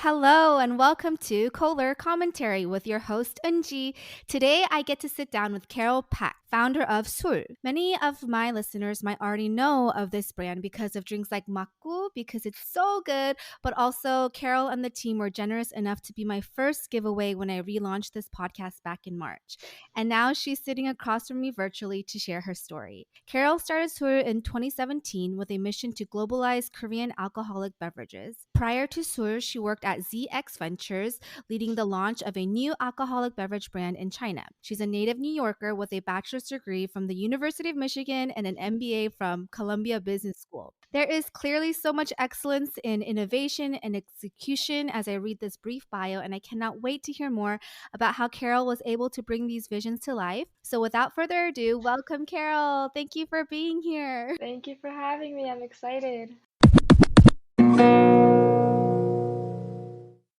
Hello and welcome to Kohler Commentary with your host Unji. Today I get to sit down with Carol Pak, founder of Sool. Many of my listeners might already know of this brand because of drinks like Makku because it's so good, but also Carol and the team were generous enough to be my first giveaway when I relaunched this podcast back in March. And now she's sitting across from me virtually to share her story. Carol started Sool in 2017 with a mission to globalize Korean alcoholic beverages. Prior to Sool, she worked at ZX Ventures, leading the launch of a new alcoholic beverage brand in China. She's a native New Yorker with a bachelor's degree from the University of Michigan and an MBA from Columbia Business School. There is clearly so much excellence in innovation and execution as I read this brief bio, and I cannot wait to hear more about how Carol was able to bring these visions to life. So without further ado, welcome, Carol. Thank you for being here. Thank you for having me. I'm excited.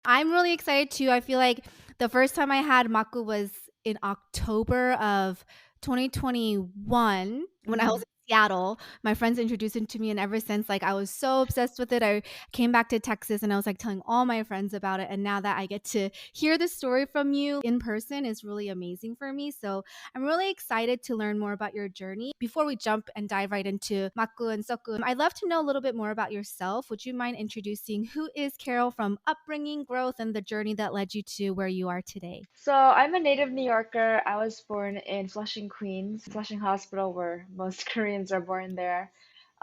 I'm really excited too. I feel like the first time I had Makku was in October of 2021 when I was in Seattle. My friends introduced it to me, and ever since, like, I was so obsessed with it. I came back to Texas and I was like telling all my friends about it. And now that I get to hear the story from you in person is really amazing for me. So I'm really excited to learn more about your journey. Before we jump and dive right into Makku and Soku, I'd love to know a little bit more about yourself. Would you mind introducing who is Carol from upbringing, growth, and the journey that led you to where you are today? So, I'm a native New Yorker. I was born in Flushing, Queens, Flushing Hospital, where most Koreans are born there.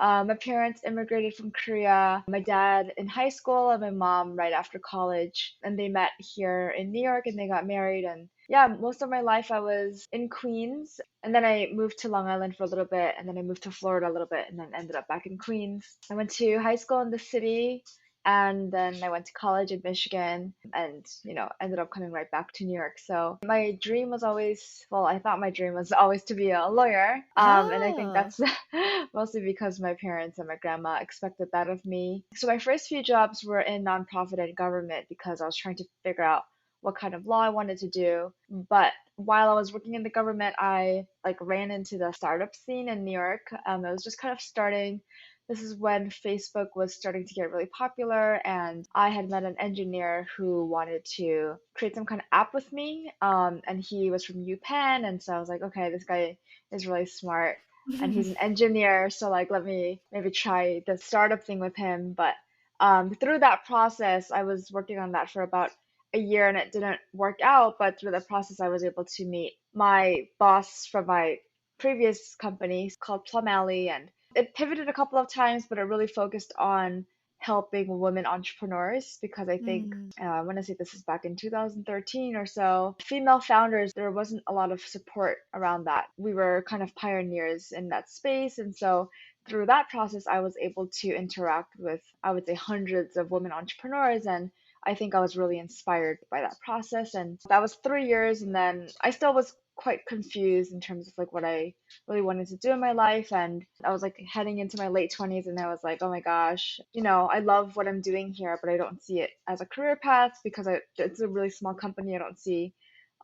My parents immigrated from Korea. My dad in high school and my mom right after college. And they met here in New York and they got married. And yeah, most of my life I was in Queens. And then I moved to Long Island for a little bit. And then I moved to Florida a little bit and then ended up back in Queens. I went to high school in the city. And then I went to college in Michigan and, ended up coming right back to New York. So my dream was always, well, I thought my dream was always to be a lawyer. And I think Oh. that's mostly because my parents and my grandma expected that of me. So my first few jobs were in nonprofit and government because I was trying to figure out what kind of law I wanted to do. But while I was working in the government, I like ran into the startup scene in New York. It was just kind of starting. This is when Facebook was starting to get really popular, and I had met an engineer who wanted to create some kind of app with me. And he was from UPenn, and so I was like, okay, this guy is really smart, and he's an engineer, so like let me maybe try the startup thing with him. But through that process, I was working on that for about a year, and it didn't work out. But through the process, I was able to meet my boss from my previous company called Plum Alley, and it pivoted a couple of times, but it really focused on helping women entrepreneurs because I think Mm. I want to say this is back in 2013 or so. Female founders, there wasn't a lot of support around that. We were kind of pioneers in that space, and so through that process, I was able to interact with, I would say, hundreds of women entrepreneurs, and I think I was really inspired by that process. And that was 3 years, and then I still was quite confused in terms of like what I really wanted to do in my life. And I was like heading into my late 20s, and I was like, oh my gosh, I love what I'm doing here, but I don't see it as a career path because it's a really small company. I don't see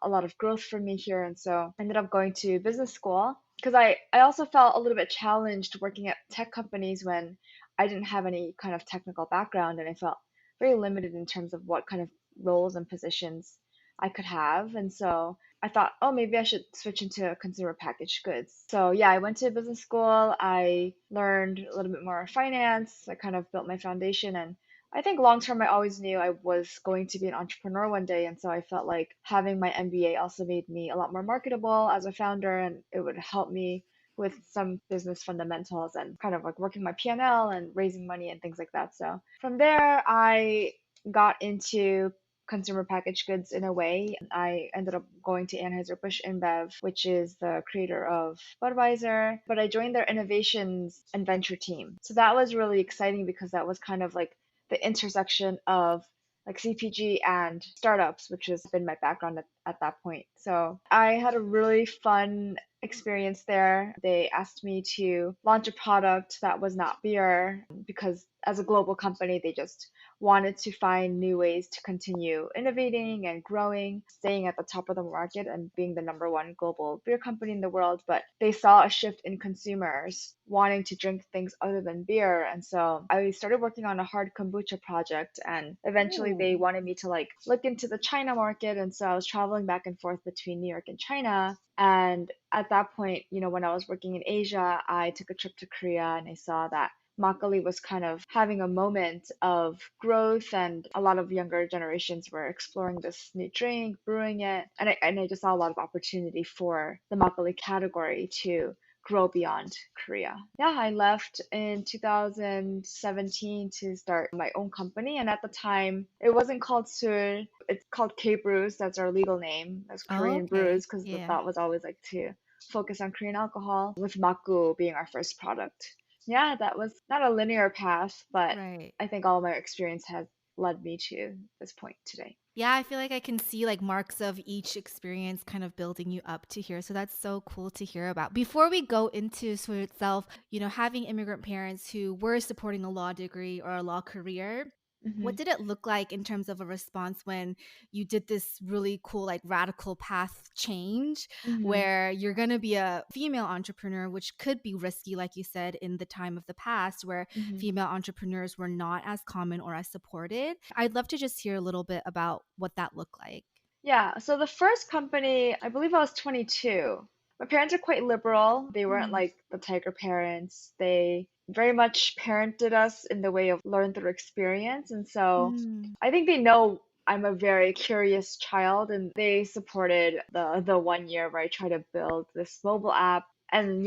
a lot of growth for me here. And so I ended up going to business school because I also felt a little bit challenged working at tech companies when I didn't have any kind of technical background, and I felt very limited in terms of what kind of roles and positions I could have. And so I thought, oh, maybe I should switch into consumer packaged goods. So yeah, I went to business school. I learned a little bit more finance. I kind of built my foundation, and I think long term, I always knew I was going to be an entrepreneur one day. And so I felt like having my MBA also made me a lot more marketable as a founder, and it would help me with some business fundamentals and kind of like working my P&L and raising money and things like that. So from there, I got into consumer packaged goods in a way. I ended up going to Anheuser-Busch InBev, which is the creator of Budweiser, but I joined their innovations and venture team. So that was really exciting because that was kind of like the intersection of like CPG and startups, which has been my background at that point. So I had a really fun experience there. They asked me to launch a product that was not beer because as a global company, they just wanted to find new ways to continue innovating and growing, staying at the top of the market and being the number one global beer company in the world. But they saw a shift in consumers wanting to drink things other than beer. And so I started working on a hard kombucha project, and eventually they Ooh. wanted me to like look into the China market. And so I was traveling back and forth between New York and China. And at that point, when I was working in Asia, I took a trip to Korea and I saw that makgeolli was kind of having a moment of growth, and a lot of younger generations were exploring this new drink, brewing it, and I just saw a lot of opportunity for the makgeolli category to grow beyond Korea. Yeah, I left in 2017 to start my own company, and at the time it wasn't called Sool, it's called K Brews. That's our legal name. That's Oh, Korean okay. brews because the Yeah. thought was always like to focus on Korean alcohol, with Makku being our first product. Yeah, that was not a linear path, but Right. I think all my experience has led me to this point today. Yeah, I feel like I can see like marks of each experience kind of building you up to here. So that's so cool to hear about. Before we go into Sword itself, having immigrant parents who were supporting a law degree or a law career, Hmm. what did it look like in terms of a response when you did this really cool, like radical path change Hmm. where you're going to be a female entrepreneur, which could be risky, like you said, in the time of the past where Hmm. female entrepreneurs were not as common or as supported? I'd love to just hear a little bit about what that looked like. Yeah, so the first company, I believe I was 22. My parents are quite liberal. They weren't Mm, like the tiger parents. They very much parented us in the way of learn through experience. And so mm, I think they know I'm a very curious child, and they supported the 1 year where I tried to build this mobile app, and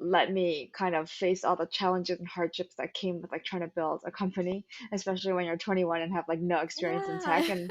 let me kind of face all the challenges and hardships that came with like trying to build a company, especially when you're 21 and have like no experience in yeah. tech and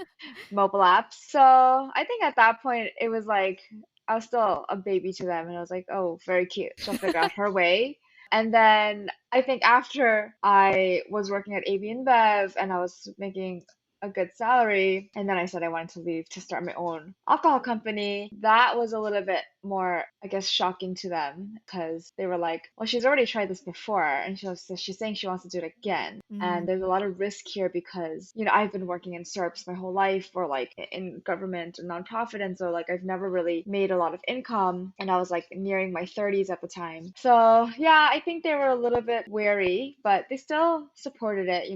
mobile apps. So I think at that point it was like I was still a baby to them, and I was like, oh, very cute. She'll figure out her way. And then I think after I was working at AB InBev and I was making a good salary, and then I said I wanted to leave to start my own alcohol company. That was a little bit more, I guess, shocking to them because they were like, well, she's already tried this before, and she's saying she wants to do it again. And there's a Mm, lot of risk here because, I've been working in SERPs my whole life, or like in government or nonprofit. And so, like, I've never really made a lot of income. And I was like nearing my 30s at the time. So, yeah, I think they were a little bit wary, but they still supported it.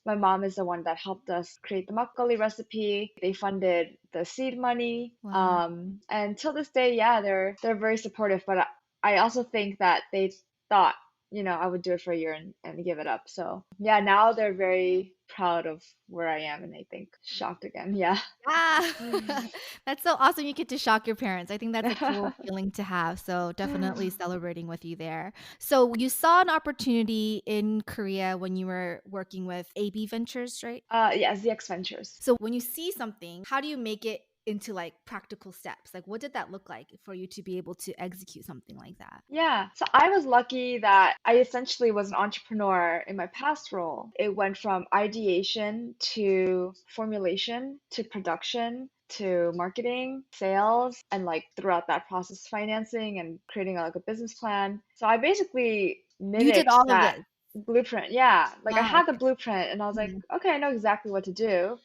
My mom is the one that helped us create the makgeolli recipe. They funded the seed money. wow. And till this day, yeah, they're very supportive. But I also think that they thought, I would do it for a year and give it up. So yeah, now they're very proud of where I am, and I think shocked again. Yeah. Yeah. That's so awesome you get to shock your parents. I think that's a cool feeling to have. So definitely celebrating with you there. So you saw an opportunity in Korea when you were working with AB Ventures, right? Yeah, ZX Ventures. So when you see something, how do you make it into like practical steps? Like what did that look like for you to be able to execute something like that? Yeah, so I was lucky that I essentially was an entrepreneur in my past role. It went from ideation to formulation to production to marketing, sales, and like throughout that process, financing and creating like a business plan. So I basically You did mimicked all of that this. blueprint. Yeah, like I Wow, had the okay. blueprint and I was like, Mhm, okay, I know exactly what to do.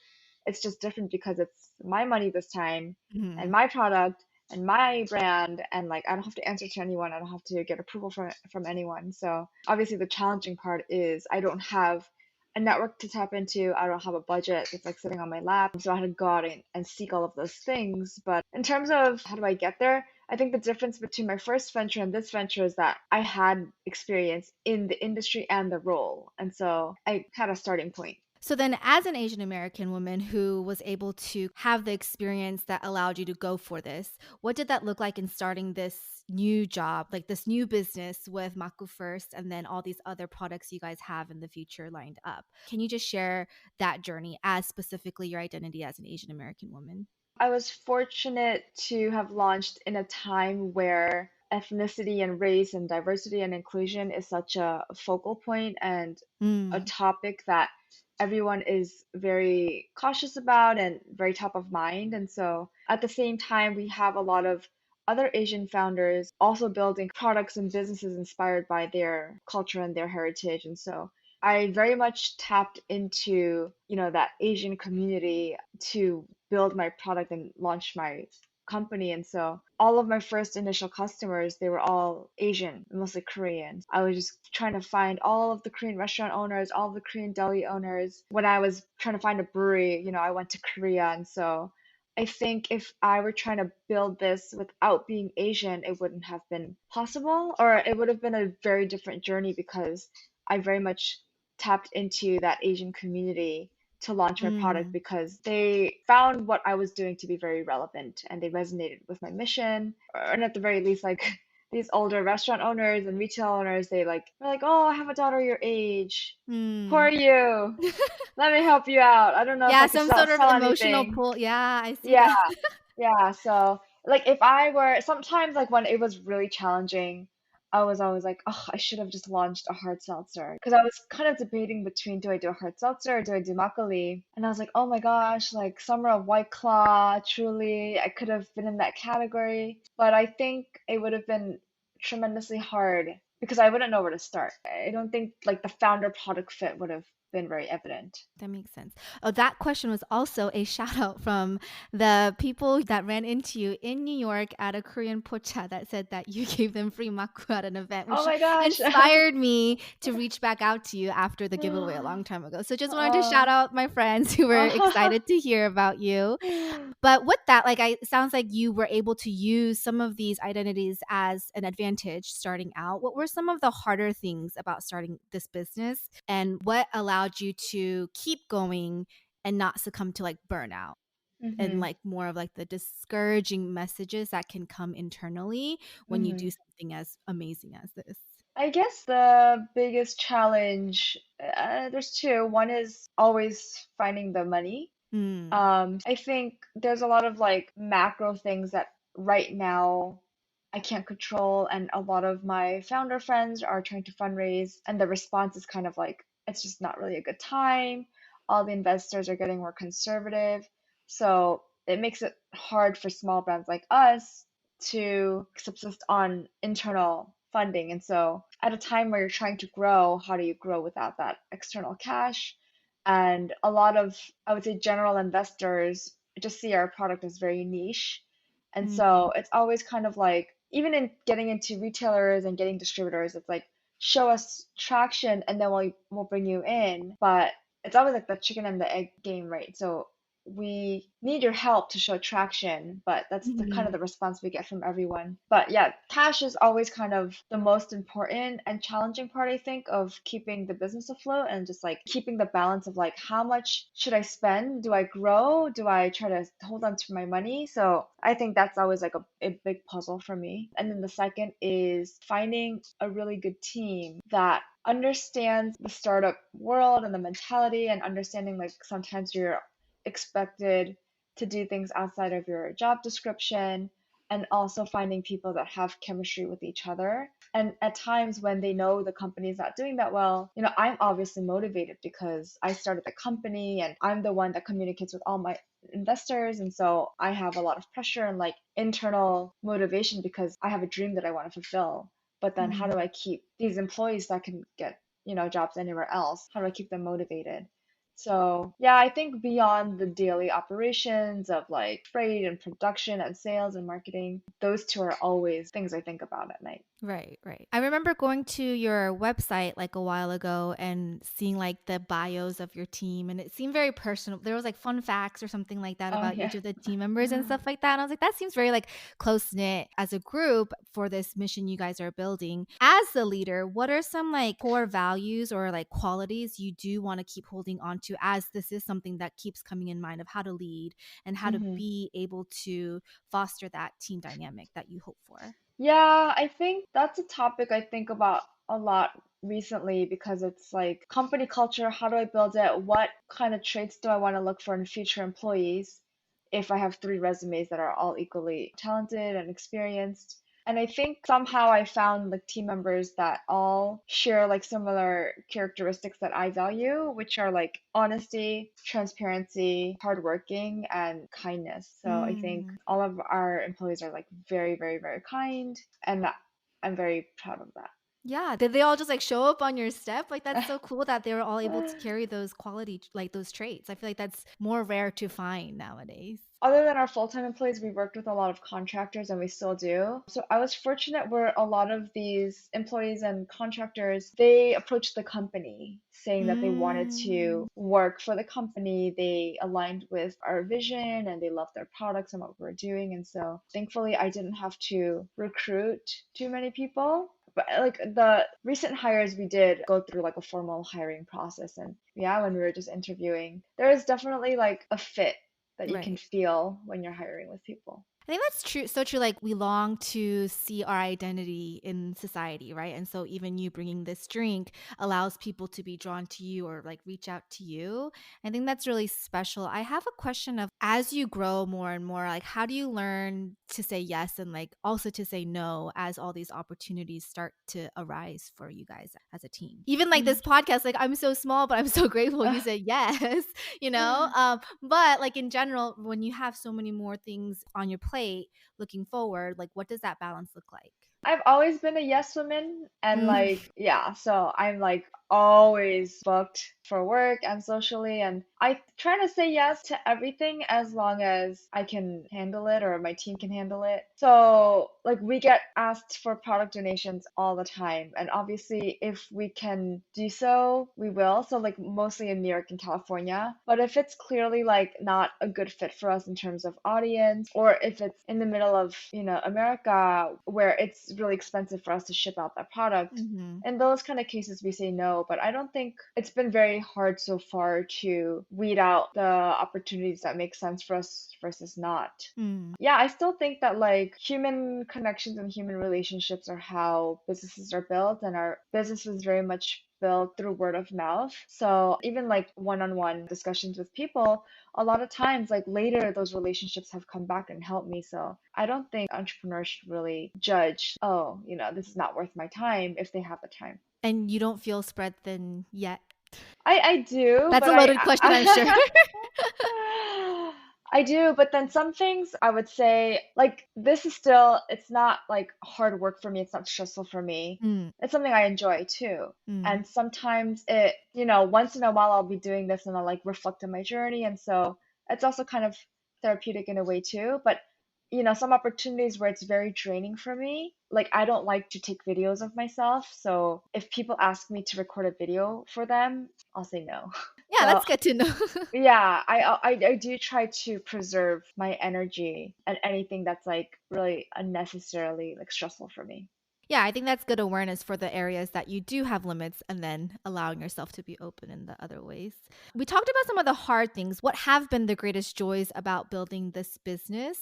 It's just different because it's my money this time and mhm. my product and my brand, and like I don't have to answer to anyone. I don't have to get approval from anyone. So obviously the challenging part is I don't have a network to tap into. I don't have a budget. It's like sitting on my lap. So I had to go out and seek all of those things. But in terms of how do I get there, I think the difference between my first venture and this venture is that I had experience in the industry and the role. And so I had a starting point. So then as an Asian American woman who was able to have the experience that allowed you to go for this, what did that look like in starting this new job, like this new business with Makku first and then all these other products you guys have in the future lined up? Can you just share that journey as specifically your identity as an Asian American woman? I was fortunate to have launched in a time where ethnicity and race and diversity and inclusion is such a focal point and a Mm, topic that everyone is very cautious about and very top of mind. And so at the same time, we have a lot of other Asian founders also building products and businesses inspired by their culture and their heritage. And so I very much tapped into, that Asian community to build my product and launch my company. And so all of my first initial customers, they were all Asian, mostly Korean. I was just trying to find all of the Korean restaurant owners, all of the Korean deli owners. When I was trying to find a brewery, I went to Korea. And so I think if I were trying to build this without being Asian, it wouldn't have been possible, or it would have been a very different journey because I very much tapped into that Asian community to launch my product Mm. because they found what I was doing to be very relevant and they resonated with my mission. And at the very least, like these older restaurant owners and retail owners, they're like, oh, I have a daughter your age. Who Mm. are you? Let me help you out. I don't know if Yeah, I could some sell sort of sell emotional anything. pull. Yeah, I see Yeah, that. yeah. So like if I were sometimes like when it was really challenging, I was always like, oh, I should have just launched a hard seltzer. Because I was kind of debating between do I do a hard seltzer or do I do makgeolli? And I was like, oh my gosh, like Summer of White Claw, truly, I could have been in that category. But I think it would have been tremendously hard because I wouldn't know where to start. I don't think like the founder product fit would have been very evident. That makes sense. Oh, that question was also a shout out from the people that ran into you in New York at a Korean pocha that said that you gave them free makku at an event, Oh which my gosh. inspired me to reach back out to you after the giveaway a long time ago. So just wanted to shout Oh. out my friends who were excited to hear about you. But with that, like, it sounds like you were able to use some of these identities as an advantage starting out. What were some of the harder things about starting this business, and what allowed you to keep going and not succumb to like burnout and Mm-hmm. like more of like the discouraging messages that can come internally when you Mm-hmm. do something as amazing as this? I guess the biggest challenge, there's two. One is always finding the money. Mm. I think there's a lot of like macro things that right now I can't control, and a lot of my founder friends are trying to fundraise, and the response is kind of like it's just not really a good time. All the investors are getting more conservative, so it makes it hard for small brands like us to subsist on internal funding. And so, at a time where you're trying to grow, how do you grow without that external cash? And a lot of, I would say, general investors just see our product as very niche. And Mm. so it's always kind of like, even in getting into retailers and getting distributors, it's like, show us traction and then we'll bring you in. But it's always like the chicken and the egg game, right? So we need your help to show traction, but that's the kind of Mhm. the response we get from everyone. But yeah, cash is always kind of the most important and challenging part, I think, of keeping the business afloat and just like keeping the balance of like how much should I spend? Do I grow? Do I try to hold on to my money? So I think that's always like a big puzzle for me. And then the second is finding a really good team that understands the startup world and the mentality and understanding like sometimes you're expected to do things outside of your job description, and also finding people that have chemistry with each other. And at times when they know the company is not doing that well, I'm obviously motivated because I started the company and I'm the one that communicates with all my investors. And so I have a lot of pressure and like internal motivation because I have a dream that I want to fulfill. But then how do Mhm. I keep these employees that can get, jobs anywhere else? How do I keep them motivated? So, yeah, I think beyond the daily operations of like trade and production and sales and marketing, those two are always things I think about at night. Right, right. I remember going to your website like a while ago and seeing like the bios of your team, and it seemed very personal. There was like fun facts or something like that Oh, about yeah. each of the team members and stuff like that. And I was like, that seems very like close knit as a group for this mission you guys are building. As the leader, what are some like core values or like qualities you do want to keep holding on to, as this is something that keeps coming in mind of how to lead and how to Hmm. be able to foster that team dynamic that you hope for? Yeah, I think that's a topic I think about a lot recently because it's like company culture, how do I build it? What kind of traits do I want to look for in future employees if I have three resumes that are all equally talented and experienced? And I think somehow I found like team members that all share like similar characteristics that I value, which are like honesty, transparency, hardworking, and kindness. So I think Mm. all of our employees are like very, very, very kind, and I'm very proud of Yeah. Did they all just like show up on your step? Like that's that. so cool that they were all able to carry those like those traits. I feel like that's more rare to find nowadays. Other than our full-time employees, we worked with a lot of contractors and we still do. So I was fortunate where a lot of these employees and contractors, they approached the company saying that they wanted Mm. to work for the company. They aligned with our vision and they loved their products and what we were doing. And so thankfully, I didn't have to recruit too many people. But like the recent hires, we did go through like a formal hiring process. And yeah, when we were just interviewing, there is definitely like a fit that you can Right. feel when you're hiring with people. I think that's true. So true. Like we long to see our identity in society, right? And so even you bringing this drink allows people to be drawn to you or like reach out to you. I think that's really special. I have a question of as you grow more and more, like how do you learn to say yes and like also to say no as all these opportunities start to arise for you guys as a team? Even like Mm. this podcast, like I'm so small, but I'm so grateful you said yes, you know? But like in general, when you have so many more things on your plate looking forward, like what does that balance look like? I've always been a yes woman, and Mm. like, yeah, so I'm like always booked for work and socially, and I try to say yes to everything as long as I can handle it or my team can handle it. So, like, we get asked for product donations all the time, and obviously, if we can do so, we will. So, like, mostly in New York and California. But if it's clearly like not a good fit for us in terms of audience, or if it's in the middle of, America where it's really expensive for us to ship out that product, Hmm. in those kind of cases, we say no, but I don't think it's been very hard so far to weed out the opportunities that make sense for us versus not. Mm. Yeah, I still think that like human connections and human relationships are how businesses are built, and our business is very much built through word of mouth. So even like one-on-one discussions with people, a lot of times, like later, those relationships have come back and helped me. So I don't think entrepreneurs should really judge, oh, this is not worth my time if they have the time. And you don't feel spread thin yet? I do, That's but a loaded question, I'm sure. I do, but then some things I would say, like, this is still, it's not like hard work for me. It's not stressful for me. Mm, It's something I enjoy too. mm. And sometimes once in a while I'll be doing this and I'll like reflect on my journey. And so it's also kind of therapeutic in a way too. But, some opportunities where it's very draining for me, like, I don't like to take videos of myself. So if people ask me to record a video for them, I'll say no. Yeah, So that's good to know. yeah, I do try to preserve my energy and anything that's like really unnecessarily like stressful for me. Yeah, I think that's good awareness for the areas that you do have limits and then allowing yourself to be open in the other ways. We talked about some of the hard things. What have been the greatest joys about building this business?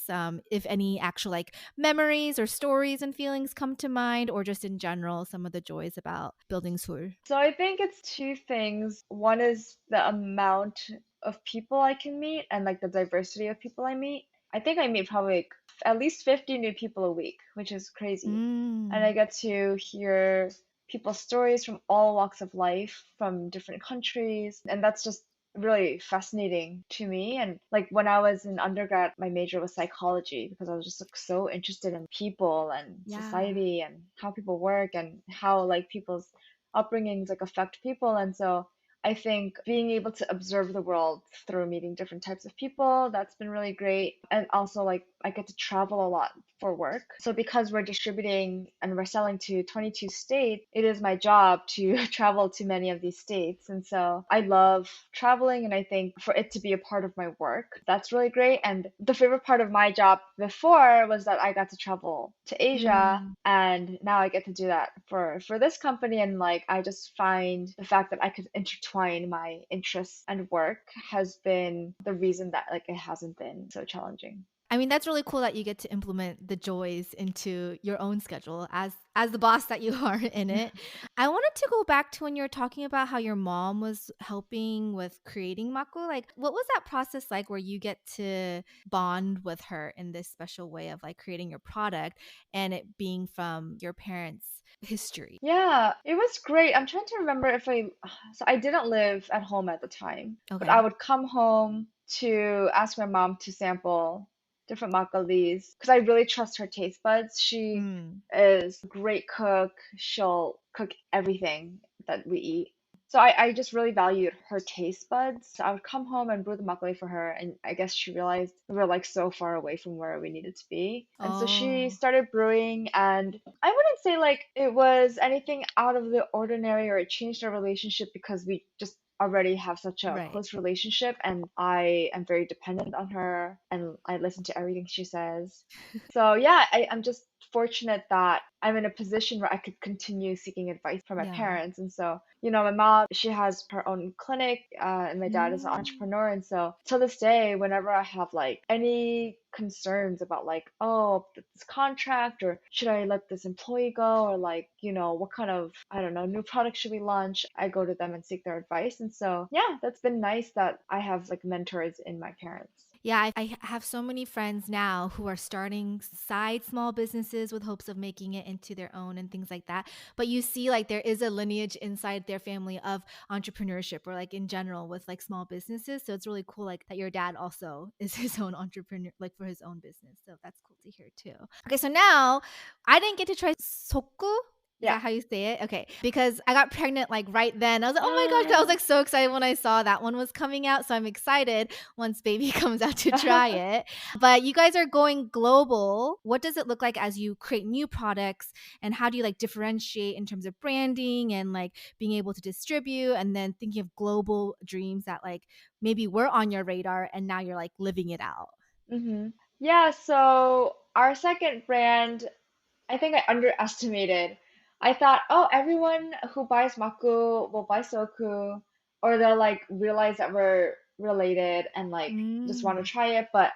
If any actual like memories or stories and feelings come to mind, or just in general, some of the joys about building Sool. So I think it's two things. One is the amount of people I can meet and like the diversity of people I meet. I think I meet probably like at least 50 new people a week, which is crazy. And I Mm, get to hear people's stories from all walks of life, from different countries, and that's just really fascinating to me. And like when I was in undergrad, my major was psychology because I was just like so interested in people and yeah. society and how people work and how like people's upbringings like affect people. And so I think being able to observe the world through meeting different types of people, that's been really great. And also, like, I get to travel a lot for work. So, because we're distributing and we're selling to 22 states, it is my job to travel to many of these states. And so, I love traveling, and I think for it to be a part of my work, that's really great. And the favorite part of my job before was that I got to travel to Asia, Mm. and now I get to do that for this company. And like I just find the fact that I could intertwine my interests and work has been the reason that like it hasn't been so challenging. I mean, that's really cool that you get to implement the joys into your own schedule as the boss that you are in it. I wanted to go back to when you were talking about how your mom was helping with creating Makku. Like, what was that process like where you get to bond with her in this special way of like creating your product and it being from your parents' history? Yeah, it was great. I'm trying to remember if so I didn't live at home at the time, but I Okay. would come home to ask my mom to sample different makgeollis because I really trust her taste buds. She Mm. is a great cook. She'll cook everything that we eat. So I just really valued her taste buds. So I would come home and brew the makgeolli for her, and I guess she realized we were like so far away from where we needed to be. And so she Oh, started brewing, and I wouldn't say like it was anything out of the ordinary or it changed our relationship because we just already have such a right. close relationship and I am very dependent on her and I listen to everything she says. So yeah, I'm just fortunate that I'm in a position where I could continue seeking advice from my Yeah. parents. And so, my mom, she has her own clinic, and my dad is an Mm. entrepreneur. And so, to this day, whenever I have like any concerns about like, oh, this contract, or should I let this employee go, or like, what kind of, I don't know, new product should we launch, I go to them and seek their advice. And so, yeah, that's been nice that I have like mentors in my parents. Yeah, I have so many friends now who are starting side small businesses with hopes of making it into their own and things like that. But you see, like, there is a lineage inside their family of entrepreneurship or, like, in general with like small businesses. So it's really cool, like, that your dad also is his own entrepreneur, like, for his own business. So that's cool to hear too. Okay, so now I didn't get to try soku. Is Yeah. that how you say it? Okay. Because I got pregnant like right then. I was like, oh my gosh. 'Cause I was like so excited when I saw that one was coming out. So I'm excited once baby comes out to try it. But you guys are going global. What does it look like as you create new products and how do you like differentiate in terms of branding and like being able to distribute and then thinking of global dreams that like maybe were on your radar and now you're like living it out? hmm Yeah, so our second brand, I think I underestimated. I thought, oh, everyone who buys Makku will buy Soku, or they'll like realize that we're related and like just want to Mm. try it. But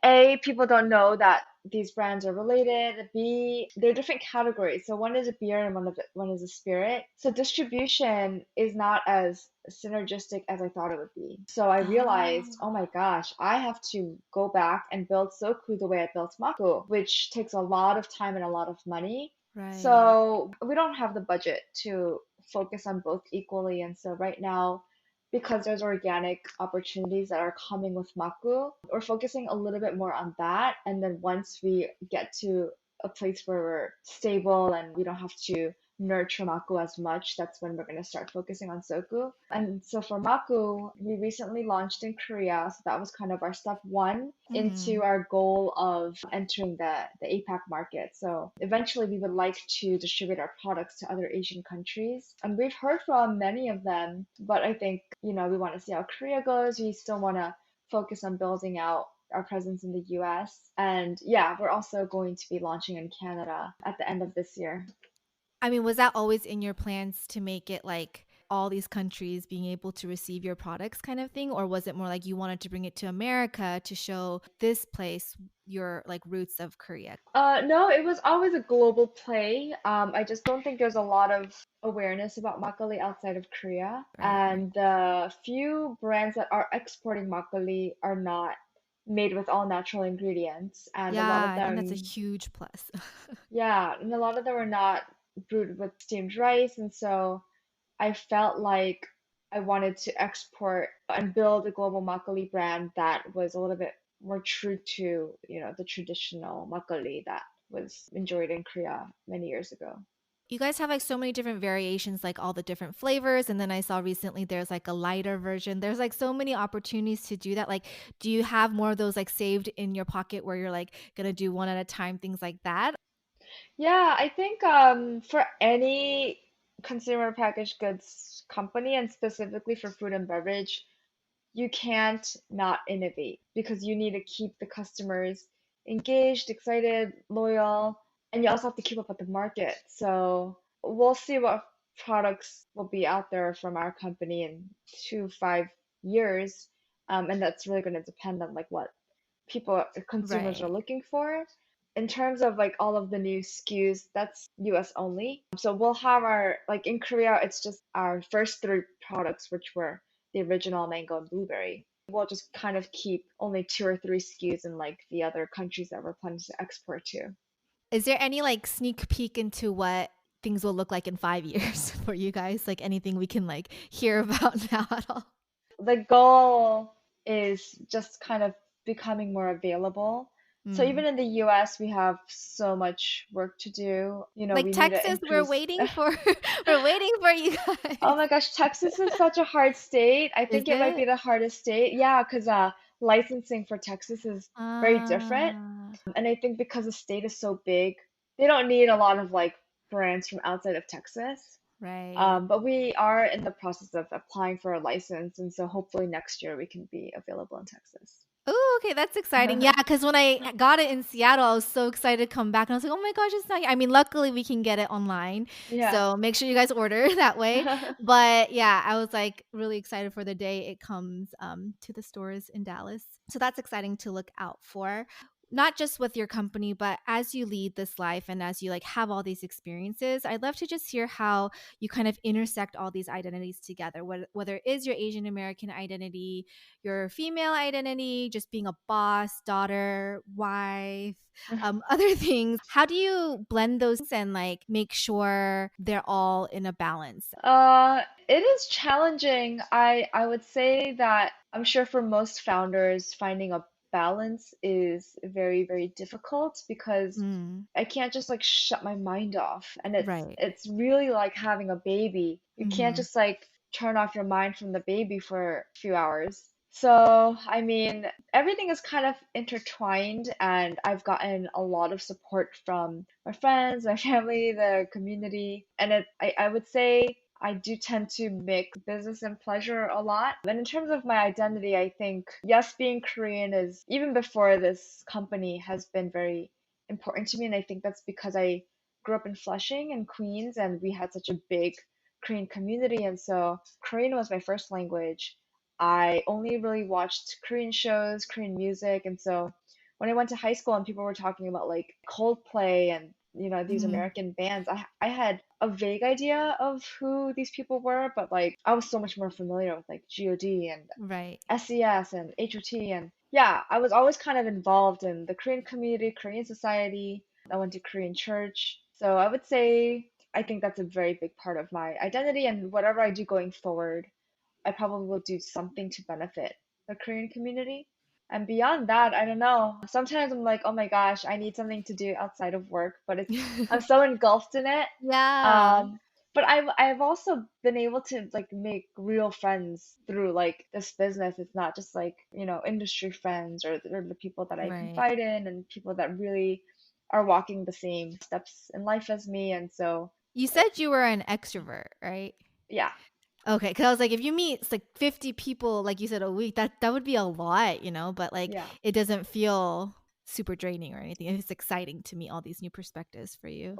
A, people don't know that these brands are related. B, they're different categories. So one is a beer and one is a spirit. So distribution is not as synergistic as I thought it would be. So I realized, Oh, oh my gosh, I have to go back and build Soku the way I built Mako, which takes a lot of time and a lot of money. right. So we don't have the budget to focus on both equally. And so right now, because there's organic opportunities that are coming with Makku, we're focusing a little bit more on that. And then once we get to a place where we're stable and we don't have to nurture Maku as much, that's when we're going to start focusing on Soku. And so for Maku, we recently launched in Korea. So that was kind of our step one into Mm-hmm. our goal of entering the APAC market. So eventually we would like to distribute our products to other Asian countries. And we've heard from many of them, but I think, we want to see how Korea goes. We still want to focus on building out our presence in the US. And yeah, we're also going to be launching in Canada at the end of this year. I mean, was that always in your plans to make it like all these countries being able to receive your products kind of thing? Or was it more like you wanted to bring it to America to show this place your like roots of Korea? No, it was always a global play. I just don't think there's a lot of awareness about makgeolli outside of Korea. Right, right. And the few brands that are exporting makgeolli are not made with all natural ingredients. And a Yeah, lot of I think that's a them, huge plus. yeah, and a lot of them are not brewed with steamed rice. And so I felt like I wanted to export and build a global makgeolli brand that was a little bit more true to, the traditional makgeolli that was enjoyed in Korea many years ago. You guys have like so many different variations, like all the different flavors. And then I saw recently there's like a lighter version. There's like so many opportunities to do that. Like, do you have more of those like saved in your pocket where you're like gonna do one at a time, things like that? Yeah, I think for any consumer packaged goods company and specifically for food and beverage, you can't not innovate because you need to keep the customers engaged, excited, loyal, and you also have to keep up with the market. So we'll see what products will be out there from our company in 2, 5 years. And that's really going to depend on like what people consumers are Right. looking for. In terms of like all of the new SKUs, that's US only. So we'll have our like in Korea, it's just our first three products, which were the original mango and blueberry. We'll just kind of keep only two or three SKUs in like the other countries that we're planning to export to. Is there any like sneak peek into what things will look like in 5 years for you guys? Like anything we can like hear about now at all? The goal is just kind of becoming more available. So even Mm. in the US, we have so much work to do. You know, Like we need to Texas, we're increase. waiting for we're waiting for you Oh guys. my gosh, Texas is such a hard state. I Is think it might be it? the hardest state. Yeah, because licensing for Texas is very different. Ah, And I think because the state is so big, they don't need a lot of like brands from outside of Texas. right. But we are in the process of applying for a license, and so hopefully next year we can be available in Texas. Oh, okay, that's exciting. Yeah, because when I got it in Seattle, I was so excited to come back, and I was like, "Oh my gosh, it's not here." I mean, luckily we can get it online, Yeah. so make sure you guys order that way. But yeah, I was like really excited for the day it comes to the stores in Dallas. So that's exciting to look out for. Not just with your company, but as you lead this life and as you like have all these experiences, I'd love to just hear how you kind of intersect all these identities together. Whether it is your Asian American identity, your female identity, just being a boss, daughter, wife, other things. How do you blend those and like make sure they're all in a balance? It is challenging. I would say that I'm sure for most founders, finding a balance is very, very difficult because Mm, I can't just like shut my mind off. And right. it's really like having a baby. You can't Mm-hmm. just like turn off your mind from the baby for a few hours. So, I mean, everything is kind of intertwined, and I've gotten a lot of support from my friends, my family, the community, and I would say I do tend to mix business and pleasure a lot. And in terms of my identity, I think, yes, being Korean is, even before this company, has been very important to me. And I think that's because I grew up in Flushing and Queens, and we had such a big Korean community. And so Korean was my first language. I only really watched Korean shows, Korean music. And so when I went to high school and people were talking about like Coldplay and these Mm-hmm. American bands, I had a vague idea of who these people were, but like I was so much more familiar with like God and Right. SES and HOT, and yeah, I was always kind of involved in the Korean community, Korean society. I went to Korean church. So I would say I think that's a very big part of my identity, and whatever I do going forward, I probably will do something to benefit the Korean community. And beyond that, I don't know. Sometimes I'm like, oh my gosh, I need something to do outside of work, but I'm so engulfed in it. Yeah. Um, but I've also been able to like make real friends through like this business. It's not just like, industry friends or the people that I Right. confide in and people that really are walking the same steps in life as me. And so, You said you were an extrovert, right? yeah, Okay, because I was like, if you meet like 50 people, like you said, a week, that would be a lot, but like yeah. it doesn't feel super draining or anything. It's exciting to meet all these new perspectives for you.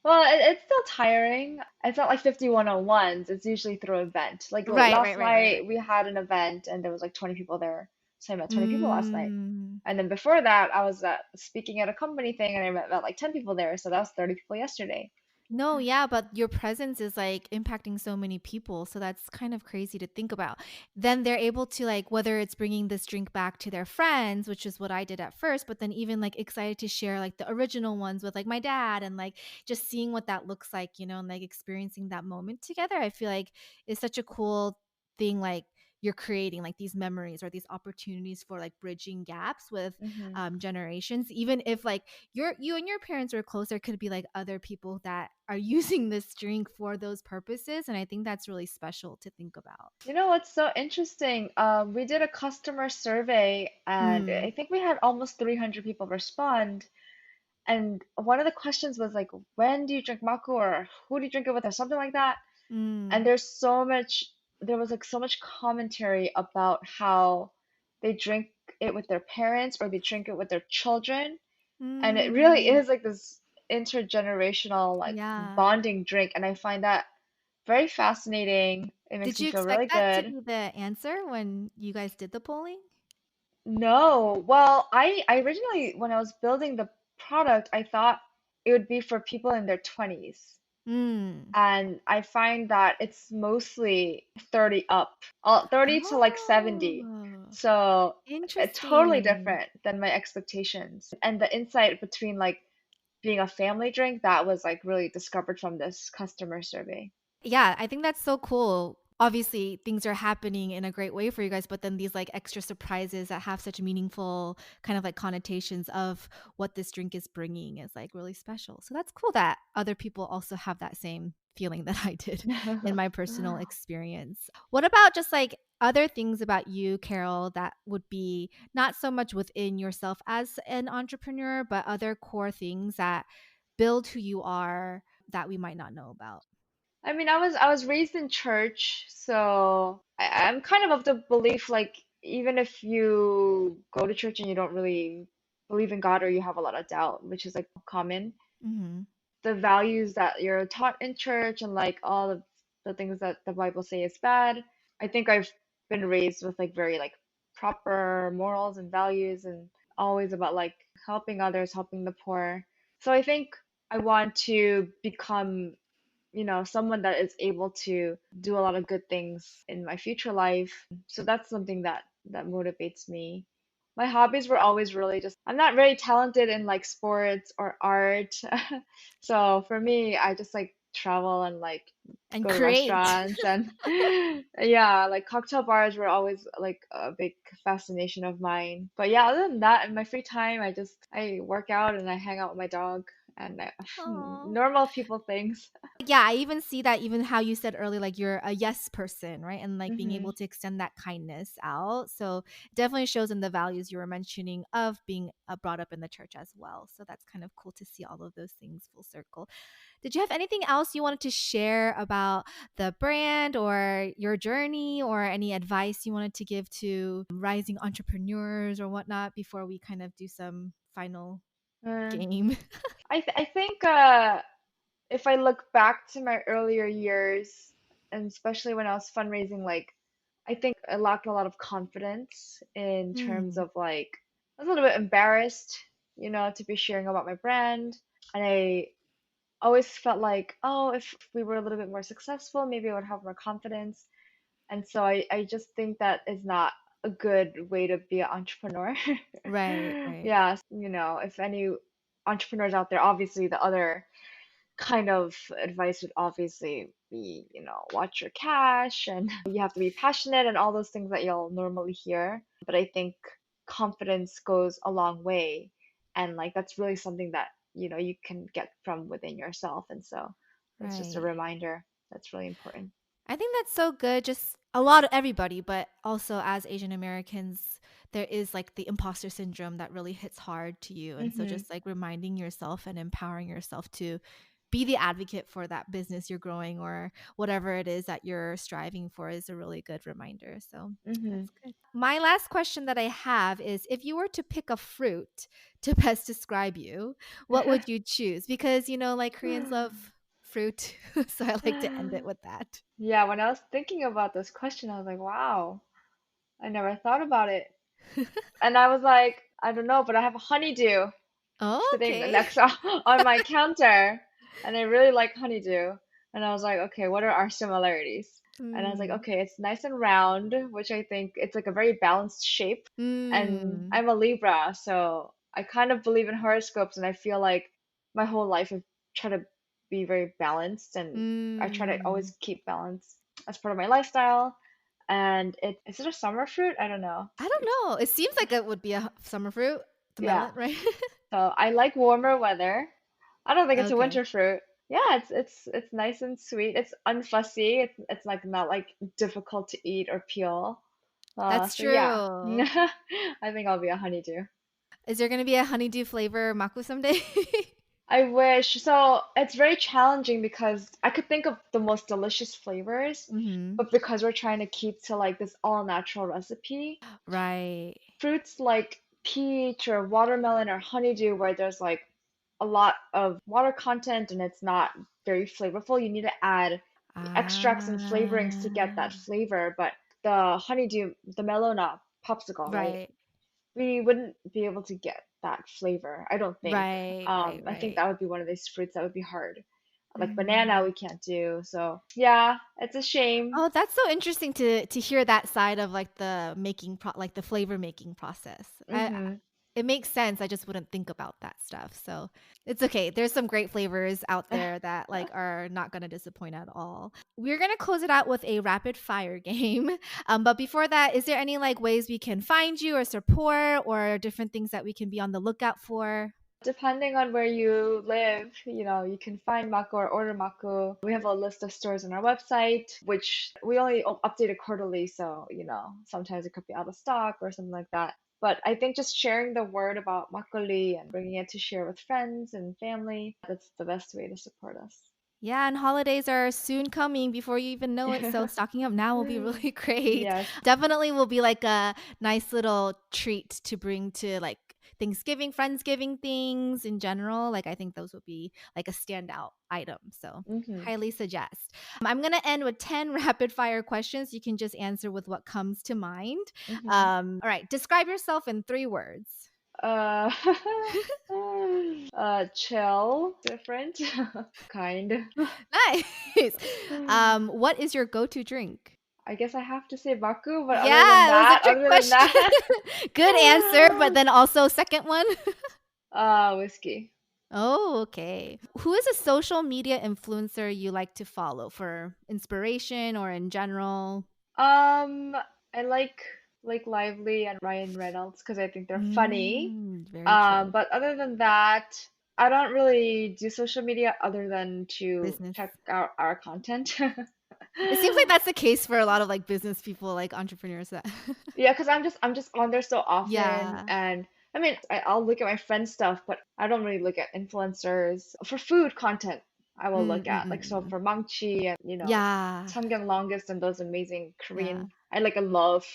Well, it's still tiring. It's not like 5101s. It's usually through an event. Like Right, right, last right, right, night, right. we had an event and there was like 20 people there. So I met 20 people last night. Mm. And then before that, I was speaking at a company thing and I met like 10 people there. So that was 30 people yesterday. No, yeah, but your presence is like impacting so many people. So that's kind of crazy to think about. Then they're able to, like, whether it's bringing this drink back to their friends, which is what I did at first, but then even like excited to share like the original ones with like my dad and like just seeing what that looks like, and like experiencing that moment together. I feel like is such a cool thing. Like, you're creating like these memories or these opportunities for like bridging gaps with Hmm. generations, even if like you and your parents are close, there could be like other people that are using this drink for those purposes, and I think that's really special to think about. You know what's so interesting? We did a customer survey and Mm, I think we had almost 300 people respond. And one of the questions was like, when do you drink Makku or who do you drink it with or something like that? And mm, there was like so much commentary about how they drink it with their parents or they drink it with their children. And it really mm. is like this intergenerational like Yeah. bonding drink. And I find that very fascinating. It makes Did me you feel really expect that to good. be the answer when you guys did the polling? No. Well, I originally, when I was building the product, I thought it would be for people in their 20s. Mm. And I find that it's mostly 30 up, 30 to like 70. Oh, So totally interesting. different than my expectations. And the insight between like being a family drink, that was like really discovered from this customer survey. Yeah, I think that's so cool. Obviously, things are happening in a great way for you guys, but then these like extra surprises that have such meaningful kind of like connotations of what this drink is bringing is like really special. So that's cool that other people also have that same feeling that I did in my personal experience. What about just like other things about you, Carol, that would be not so much within yourself as an entrepreneur, but other core things that build who you are that we might not know about? I mean, I was raised in church, so I'm kind of the belief like even if you go to church and you don't really believe in God or you have a lot of doubt, which is like common, Mhm. the values that you're taught in church and like all of the things that the Bible say is bad. I think I've been raised with like very like proper morals and values and always about like helping others, helping the poor. So I think I want to become, someone that is able to do a lot of good things in my future life. So that's something that motivates me. My hobbies were always really just, I'm not very talented in like sports or art. So for me, I just like travel and like And go to create. restaurants and yeah, like cocktail bars were always like a big fascination of mine. But yeah, other than that, in my free time, I work out and I hang out with my dog and Aw. normal people things. Yeah, I even see that even how you said earlier, like you're a yes person, right? And like being Hmm. able to extend that kindness out. So it definitely shows in the values you were mentioning of being brought up in the church as well. So that's kind of cool to see all of those things full circle. Did you have anything else you wanted to share about the brand or your journey or any advice you wanted to give to rising entrepreneurs or whatnot before we kind of do some final Uh, game? I think if I look back to my earlier years, and especially when I was fundraising, like I think I lacked a lot of confidence in terms Mm, of like I was a little bit embarrassed, to be sharing about my brand, and I always felt like, oh, if we were a little bit more successful, maybe I would have more confidence. And so I just think that is not a good way to be an entrepreneur. right, right, Yeah, if any entrepreneurs out there, obviously the other kind of advice would obviously be, watch your cash and you have to be passionate and all those things that you'll normally hear. But I think confidence goes a long way. And like that's really something that, you can get from within yourself. And so it's just a right. reminder that's really important. I think that's so good. Just a lot of everybody, but also as Asian Americans, there is like the imposter syndrome that really hits hard to you. And so Mm-hmm. just like reminding yourself and empowering yourself to be the advocate for that business you're growing or whatever it is that you're striving for is a really good reminder. So Mm-hmm. that's good. My last question that I have is if you were to pick a fruit to best describe you, what would you choose? Because, like Koreans love fruit. So I like to end it with that. Yeah, when I was thinking about this question, I was like, wow, I never thought about it. And I was like, I don't know, but I have a honeydew Oh, sitting okay. next on my counter, and I really like honeydew. And I was like, okay, what are our similarities? And I was like, Mm. okay, it's nice and round, which I think it's like a very balanced shape. And Mm. I'm a Libra, so I kind of believe in horoscopes, and I feel like my whole life I've tried to be very balanced, and I try to Mm. always keep balance as part of my lifestyle. And is it a summer fruit? I don't know. I don't know. It seems like it would be a summer fruit, the Yeah. melon, right? So I like warmer weather. I don't think it's a Okay. winter fruit. Yeah, it's nice and sweet. It's unfussy. It's like not like difficult to eat or peel. That's So yeah, true. I think I'll be a honeydew. Is there going to be a honeydew flavor Makku someday? I wish. So it's very challenging because I could think of the most delicious flavors, Hmm. but because we're trying to keep to like this all natural recipe, Right. fruits like peach or watermelon or honeydew where there's like a lot of water content and it's not very flavorful, you need to add extracts and flavorings to get Ah, that flavor. But the honeydew, the melona popsicle, right? right. we wouldn't be able to get that flavor, I don't think. Right, right, I think right. that would be one of these fruits that would be hard. Like banana, Mm. we can't do. So yeah, it's a shame. Oh, that's so interesting to hear that side of like the like the flavor making process. Mm-hmm. It makes sense. I just wouldn't think about that stuff. So it's okay. There's some great flavors out there that like are not going to disappoint at all. We're going to close it out with a rapid fire game. But before that, is there any like ways we can find you or support or different things that we can be on the lookout for? Depending on where you live, you can find Makku or order Makku. We have a list of stores on our website, which we only update it quarterly, so sometimes it could be out of stock or something like that. But I think just sharing the word about makgeolli and bringing it to share with friends and family, that's the best way to support us. Yeah, and holidays are soon coming before you even know it. So stocking up now will be really great. Yes. Definitely will be like a nice little treat to bring to like Thanksgiving, Friendsgiving things in general. Like I think those would be like a standout item. So Mm-hmm. highly suggest. I'm going to end with 10 rapid fire questions. You can just answer with what comes to mind. Mm-hmm. All right. Describe yourself in 3 words. Uh, chill, different, kind. Nice. What is your go-to drink? I guess I have to say Baku, but Yeah, it was a trick other than question. that, Good answer, but then also second one. whiskey. Oh, okay. Who is a social media influencer you like to follow for inspiration or in general? Um, I like Lively and Ryan Reynolds because I think they're funny. Very true. But other than that, I don't really do social media other than to Business. check out our content. It seems like that's the case for a lot of like business people, like entrepreneurs that Yeah, because I'm just on there so often, Yeah. and I mean, I'll look at my friends' stuff, but I don't really look at influencers for food content. I will look at like so Mm. for Mangchi and Yeah. Samgyang Longest and those amazing Yeah. Korean. I love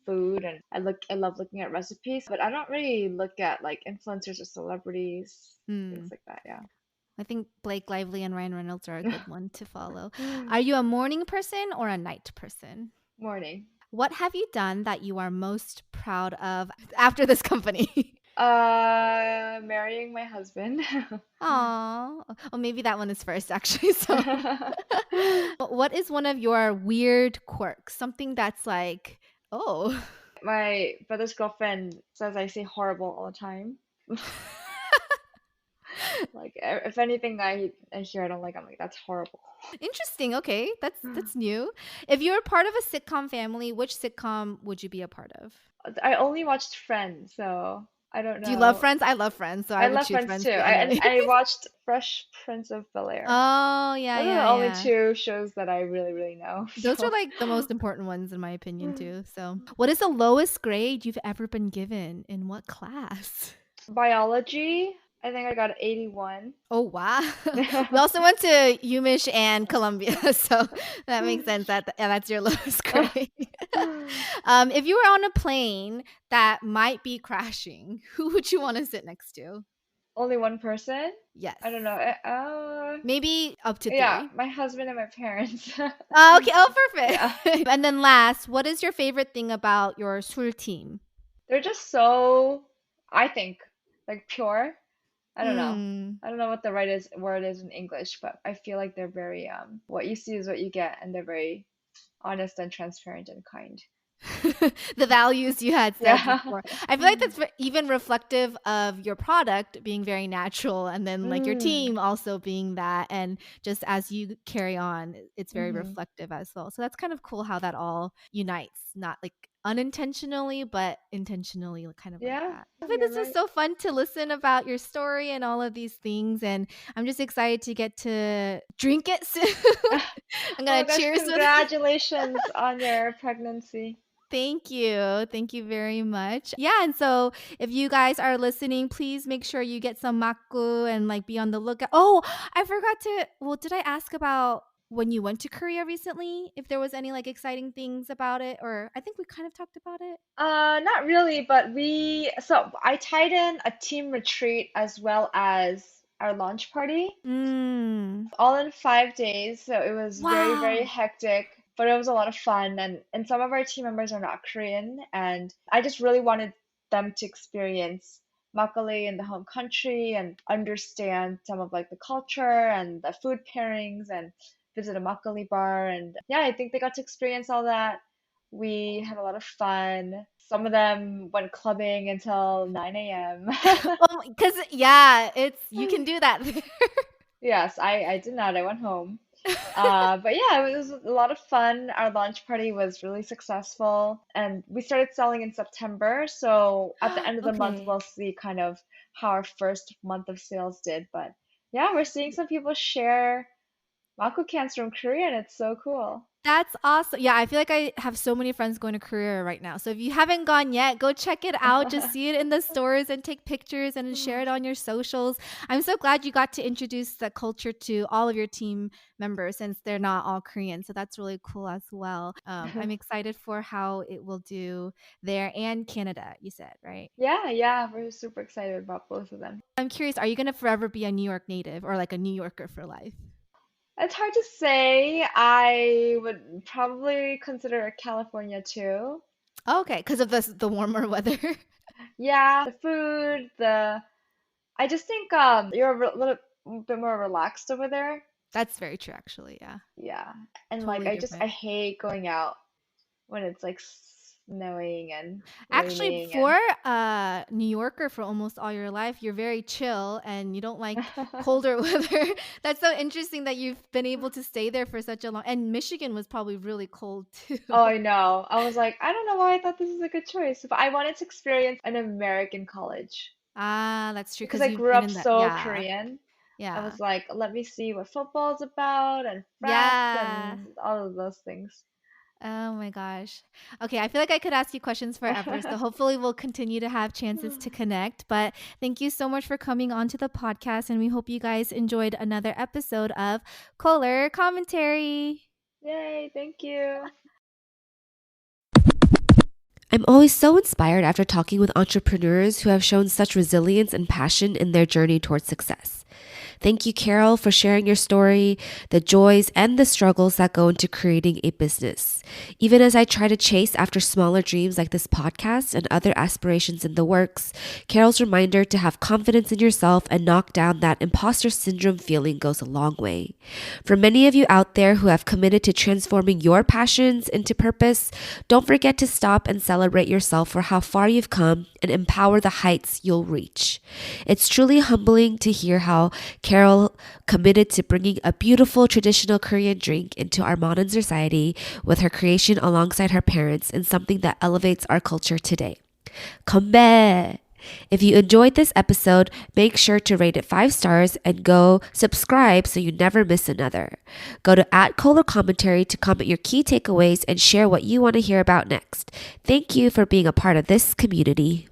food and I love looking at recipes, but I don't really look at like influencers or celebrities, things Mm. like that. Yeah. I think Blake Lively and Ryan Reynolds are a good one to follow. Are you a morning person or a night person? Morning. What have you done that you are most proud of after this company? Marrying my husband. Aw. Well, maybe that one is first, actually. So, what is one of your weird quirks? Something that's like, oh. My brother's girlfriend says I say horrible all the time. Like if anything I hear I don't like, I'm like that's horrible. Interesting. Okay, that's new. If you were part of a sitcom family, which sitcom would you be a part of? I only watched Friends, so I don't Do you love know. Friends? I love Friends, so I I would love choose Friends Friends too. too. And Anyway. I watched Fresh Prince of Bel-Air. Oh yeah, Those are yeah, the only yeah. two shows that I really know. Those are So like the most important ones in my opinion too. So, what is the lowest grade you've ever been given in what class? biology, I think I got an 81. Oh wow. We also went to UMich and Columbia, so that makes sense that that's your lowest grade. If you were on a plane that might be crashing, who would you want to sit next to? Only one person? Yes. I don't know. Maybe up to Yeah, 3. my husband and my parents. Oh, okay. Oh, Yeah. perfect. And then last, what is your favorite thing about your Sool team? They're just so, I think, like pure. I don't know. Mm. I don't know what the right word is in English, but I feel like they're very what you see is what you get, and they're very honest and transparent and kind. The values you had said Yeah. before. I feel like that's even reflective of your product being very natural and then like your Mm. team also being that. And just as you carry on, it's very Hmm. reflective as well. So that's kind of cool how that all unites, not like unintentionally, but intentionally, kind of like Yeah, that. I think you're this was right. so fun to listen about your story and all of these things. And I'm just excited to get to drink it soon. I'm Oh my going to gosh, cheers with congratulations on your pregnancy. Thank you. Thank you very much. Yeah, and so if you guys are listening, please make sure you get some makku and like be on the lookout. Oh, I forgot to did I ask about when you went to Korea recently? If there was any like exciting things about it, or I think we kind of talked about it. Not really, but so I tied in a team retreat as well as our launch party, Mm. all in 5 days. So it was very, very Wow. hectic, but it was a lot of fun. And some of our team members are not Korean, and I just really wanted them to experience makgeolli in the home country and understand some of like the culture and the food pairings and visit a makgeolli bar. And yeah, I think they got to experience all that. We had a lot of fun. Some of them went clubbing until 9 a.m. Oh, because yeah, it's you can do that there. Yes, I did not. I went home. But yeah, it was a lot of fun. Our launch party was really successful, and we started selling in September. So at the end of the month, Okay. we'll see kind of how our first month of sales did. But yeah, we're seeing some people share Makku cans from Korea, and it's so cool. That's awesome. Yeah, I feel like I have so many friends going to Korea right now. So if you haven't gone yet, go check it out. Just see it in the stores and take pictures and share it on your socials. I'm so glad you got to introduce the culture to all of your team members since they're not all Korean. So that's really cool as well. I'm excited for how it will do there and Canada, you said, right? Yeah, yeah, we're super excited about both of them. I'm curious, are you going to forever be a New York native or like a New Yorker for life? It's hard to say. I would probably consider California too. Okay, because of the warmer weather. Yeah, the food, the I just think you're a little bit more relaxed over there. That's very true, actually. Yeah, Yeah. And like totally I different. hate going out when it's like snowing and Actually, raining for and a New Yorker for almost all your life, you're very chill and you don't like colder weather. That's so interesting that you've been able to stay there for such a long. And Michigan was probably really cold too. Oh, I know. I was like, I don't know why I thought this is a good choice, but I wanted to experience an American college Ah, that's true because because I you've grew been up in that. so Yeah, Korean. I yeah, was like, let me see what football's about and frats yeah. and all of those things. Oh my gosh. Okay, I feel like I could ask you questions forever. So hopefully we'll continue to have chances to connect. But thank you so much for coming on to the podcast. And we hope you guys enjoyed another episode of Kohler Commentary. Yay, thank you. I'm always so inspired after talking with entrepreneurs who have shown such resilience and passion in their journey towards success. Thank you, Carol, for sharing your story, the joys and the struggles that go into creating a business. Even as I try to chase after smaller dreams like this podcast and other aspirations in the works, Carol's reminder to have confidence in yourself and knock down that imposter syndrome feeling goes a long way. For many of you out there who have committed to transforming your passions into purpose, don't forget to stop and celebrate yourself for how far you've come and empower the heights you'll reach. It's truly humbling to hear how Carol committed to bringing a beautiful traditional Korean drink into our modern society with her creation alongside her parents in something that elevates our culture today. Gunbae! If you enjoyed this episode, make sure to rate it 5 stars and go subscribe so you never miss another. Go to @Kohler Commentary to comment your key takeaways and share what you want to hear about next. Thank you for being a part of this community.